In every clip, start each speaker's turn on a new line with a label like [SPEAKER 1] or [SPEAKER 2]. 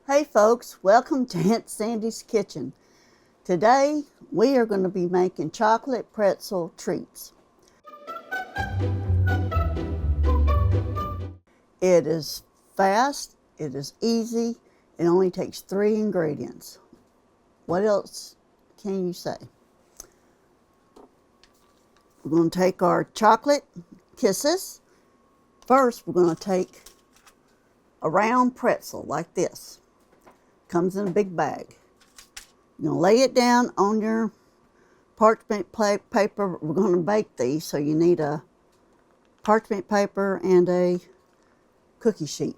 [SPEAKER 1] Hey folks, welcome to Aunt Sandy's Kitchen. Today we are going to be making chocolate pretzel treats. It is fast, it is easy, it only takes 3 ingredients. What else can you say? We're going to take our chocolate kisses. First we're going to take a round pretzel like this. Comes in a big bag. You're going to lay it down on your parchment paper. We're going to bake these, so you need a parchment paper and a cookie sheet.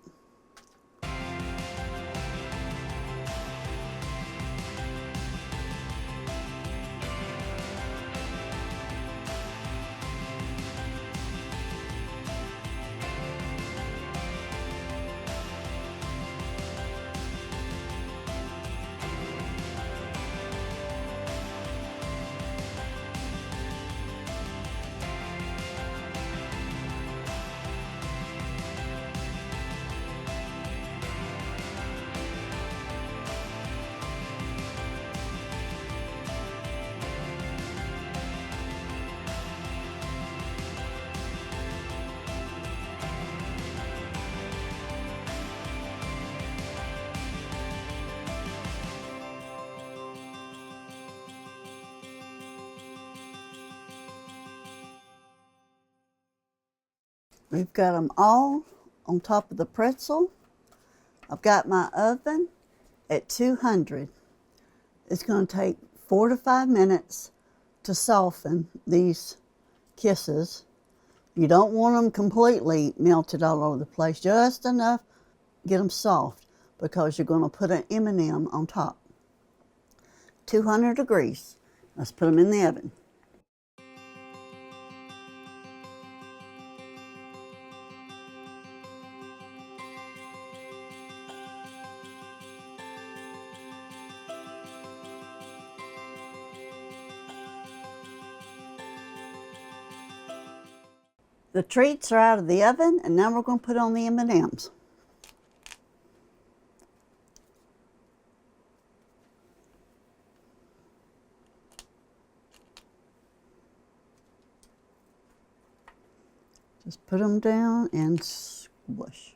[SPEAKER 1] We've got them all on top of the pretzel. I've got my oven at 200. It's going to take 4 to 5 minutes to soften these kisses. You don't want them completely melted all over the place, just enough to get them soft, because you're going to put an M&M on top. 200 degrees. Let's put them in the oven. The treats are out of the oven, and now we're going to put on the M&Ms. Just put them down and squish.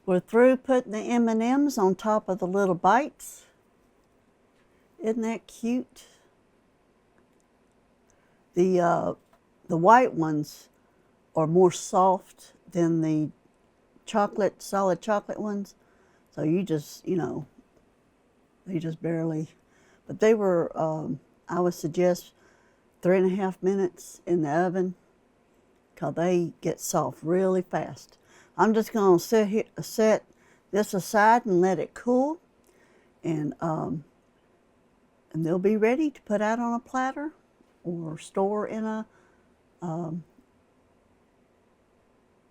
[SPEAKER 1] We're through putting the M&Ms on top of the little bites. Isn't that cute? The white ones are more soft than the solid chocolate ones. So you just, they just barely, but they were, I would suggest 3.5 minutes in the oven, because they get soft really fast. I'm just going to set this aside and let it cool, and they'll be ready to put out on a platter or store in a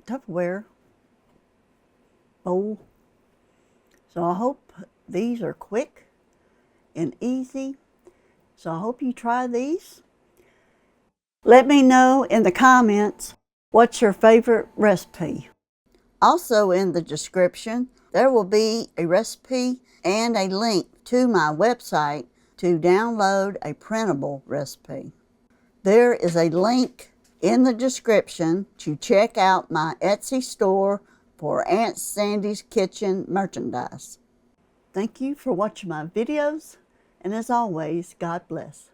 [SPEAKER 1] Tupperware bowl. So I hope these are quick and easy. So I hope you try these. Let me know in the comments what's your favorite recipe. Also in the description, there will be a recipe and a link to my website to download a printable recipe. There is a link in the description to check out my Etsy store for Aunt Sandy's Kitchen merchandise. Thank you for watching my videos, and as always, God bless.